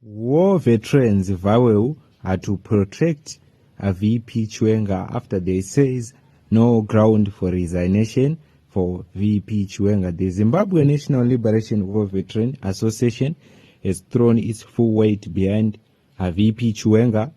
War veterans vow to protect VP Chiwenga after they says no ground for resignation for VP Chiwenga. The Zimbabwe National Liberation War Veteran Association has thrown its full weight behind VP Chiwenga,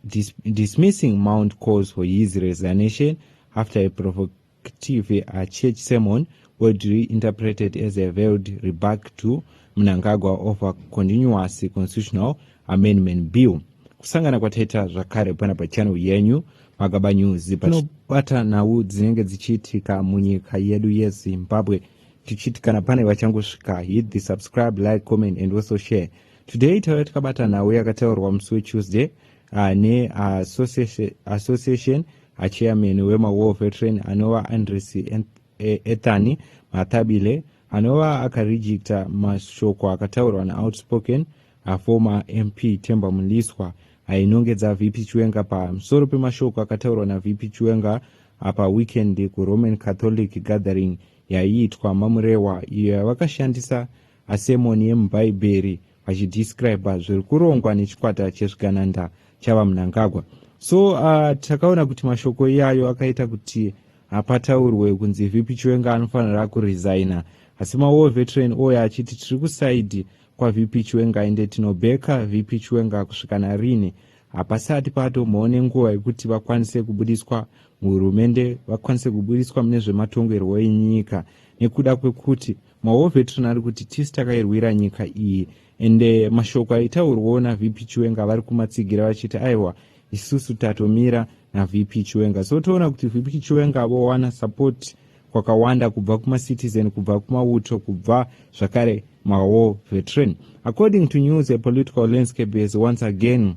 dismissing Mount calls for his resignation after a provocative church sermon was reinterpreted as a veiled rebuke to Mnangagwa of a continuous constitutional amendment bill. Kusangana kwataita zvakare pana pachannel yenyu Magaba News tinobata nhau dzinenge dzichiitika munyika yedu yeZimbabwe tichiitikana pane vachangosvika. Hit the subscribe, like, comment and also share. Today takabata nhau yakataurwa musi weTuesday ne association chairman wema-war veteran anova Andres Ethani Matabile anova akarejecta mashoko akataurwa na-outspoken former MP Temba Muliswa ainongedza VP Chiwenga pamusoro pemashoko akataurwa naVP Chiwenga paweekend kuRoman Catholic gathering yaiitwa mamurewa iyo yavakashandisa asemoni yemubhaibheri vachidescribe zviri kurongwa nechikwata chezvigananda chava Mnangagwa. So takaona kuti mashoko iyayo akaita kuti pataurwe kunzi VP Chiwenga anofanira kuresigna, asi ma-war veteran oya achiti tiri kusaidi kwaVP Chiwenga ende tinobeka VP Chiwenga kusvika narini hapasati patomboone nguva yekuti vakwanise kubudiswa muhurumende, vakwanise kubudiswa mune zvematongerwo enyika, nekuda kwekuti ma-war veteran ari kuti tisi takairwira nyika iyi. Ende mashoko aitaurwawo naVP Chiwenga vari kumatsigira vachiti aiwa isusu tatomira naVP Chiwenga. So toona kuti VP Chiwenga vowana support kwakawanda kubva kuma-citizen, kubva kumauto, kubva zvakare ma-war veteran. According to news, a political landscape is once again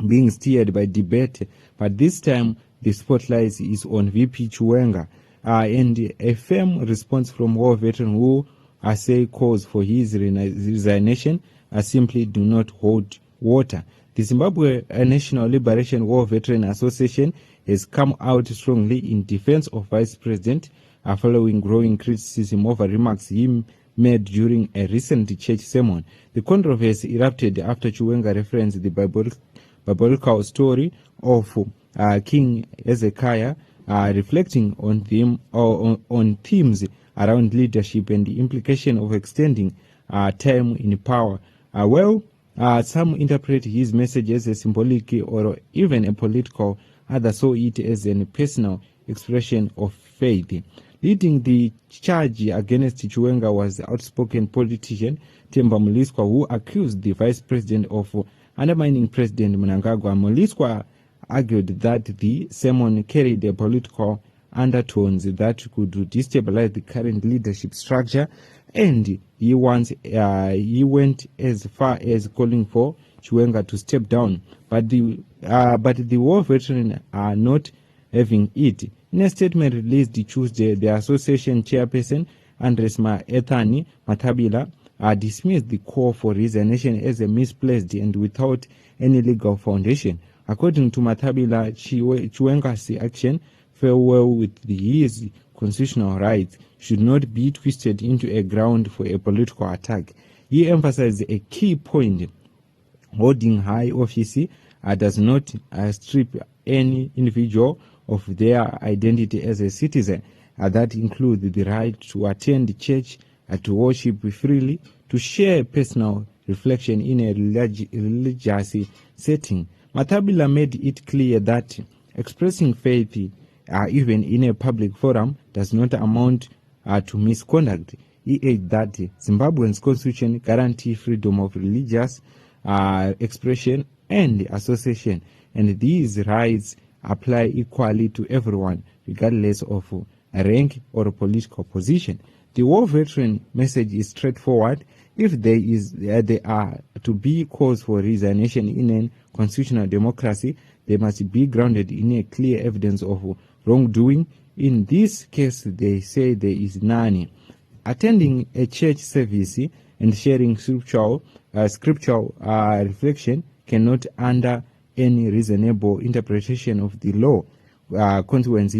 being steered by debate, but this time the spotlight is on VP Chiwenga, and a firm response from war veteran who say calls for his resignation simply do not hold water. The Zimbabwe National Liberation War Veteran Association has come out strongly in defense of Vice President following growing criticism over remarks he made during a recent church sermon. The controversy erupted after Chiwenga referenced the biblical story of King Hezekiah, reflecting on themes around leadership and the implication of extending time in power. Some interpret his message as a symbolic or even a political, others saw it as a personal expression of faith. Leading the charge against Chiwenga was the outspoken politician Temba Muliswa, who accused the vice president of undermining President Mnangagwa. Muliswa argued that the sermon carried a political undertones that could destabilize the current leadership structure, and he went as far as calling for Chiwenga to step down. But the war veteran are not having it. In a statement released Tuesday, the association chairperson Andres Ethani Matabila dismissed the call for resignation as a misplaced and without any legal foundation. According to Matabila, Chiwenga's action fell well with his constitutional rights, should not be twisted into a ground for a political attack. He emphasized a key point: holding high office does not strip any individual of their identity as a citizen. That includes the right to attend church, to worship freely, to share personal reflection in a religious setting. Matabila made it clear that expressing faith even in a public forum does not amount to misconduct. He added that Zimbabwe's constitution guarantees freedom of religious expression and association, and these rights apply equally to everyone, regardless of rank or political position. The war veteran message is straightforward. If there are to be calls for resignation in a constitutional democracy, they must be grounded in a clear evidence of wrongdoing. In this case, they say there is none. Attending a church service and sharing scriptural reflection cannot, under any reasonable interpretation of the law, consequence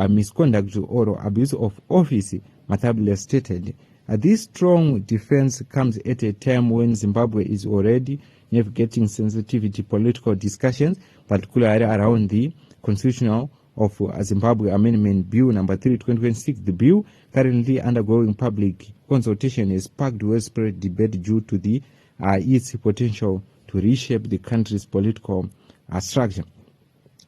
misconduct or abuse of office, Matabile stated. This strong defense comes at a time when Zimbabwe is already navigating sensitivity political discussions, particularly around the constitutional of Zimbabwe Amendment Bill number 3, 2026. The bill, currently undergoing public consultation, has sparked widespread debate due to its potential to reshape the country's political structure.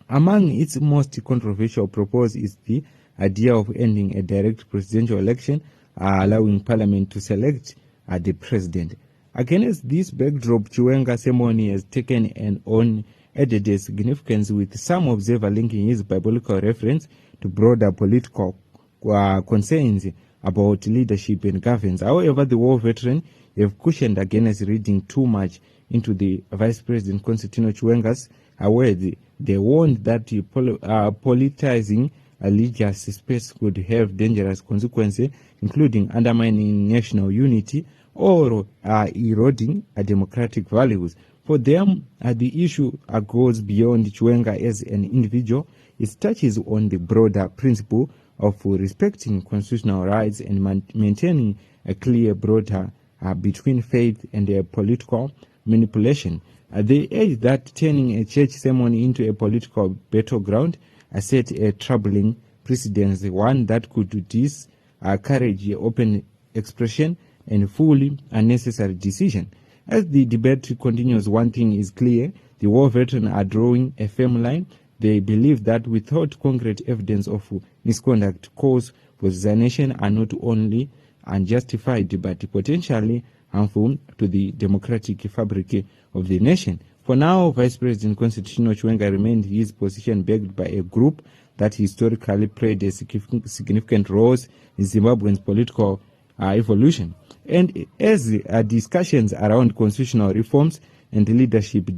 Among its most controversial proposals is the idea of ending a direct presidential election, allowing parliament to select the president. Against this backdrop, Chiwenga ceremony has taken on added significance, with some observers linking his biblical reference to broader political concerns about leadership and governance. However, the war veteran have cautioned against reading too much into the Vice President Constantino Chiwenga's words. They warned that politicizing religious space could have dangerous consequences, including undermining national unity or eroding democratic values. For them, the issue goes beyond Chiwenga as an individual. It touches on the broader principle of respecting constitutional rights and maintaining a clear border between faith and political manipulation. They urge that turning a church ceremony into a political battleground set a troubling precedent, one that could discourage open expression and fully unnecessary decision. As the debate continues, one thing is clear: the war veterans are drawing a firm line. They believe that without concrete evidence of misconduct, calls for resignation are not only unjustified but potentially harmful to the democratic fabric of the nation. For now, Vice President Constantino Chiwenga remained his position, backed by a group that historically played a significant roles in Zimbabwe's political evolution. And as discussions around constitutional reforms and leadership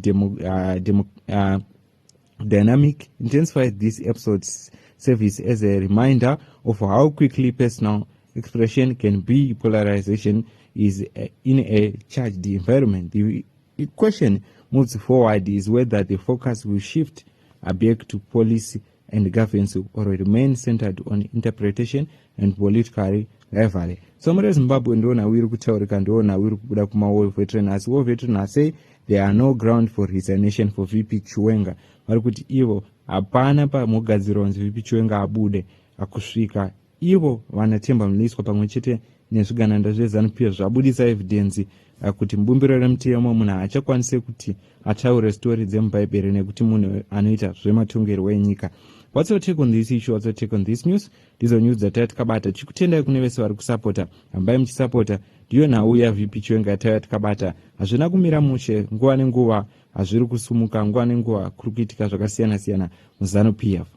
dynamic intensified, this episode's service as a reminder of how quickly personal expression can be polarization is in a charged environment. The question moves forward is whether the focus will shift back to policy and governance or remain centered on interpretation and political rivalry. Somewhere Zimbabwe ndona wiri kutaurika ndona wiri kubuda kuma war veteran, as war veteran say there are no ground for resignation for VP Chiwenga. Vari kuti ivo hapana pamugadzirwa kunzi VP Chiwenga abude akusvika ivo vanatemba muliswa pamwe chete nezvigananda zveZanuPF zvabudisa evidence kuti mubumbiro remutemo munhu haachakwanise kuti ataure stori dzemubhaibheri nekuti munhu anoita zvematongerwo enyika. What's your take on this issue? What's your take on this news? Ndizo news dzatatikabata. Chikutendai kune vese vari kusapota, hambai muchisapota. Ndiyo nhau ya VP Chiwenga yatatikabata. Hazvina kumira mushe nguva nenguva, hazviri kusumuka nguva nenguva, kuri kuitika zvakasiyana siyana muZanuPF.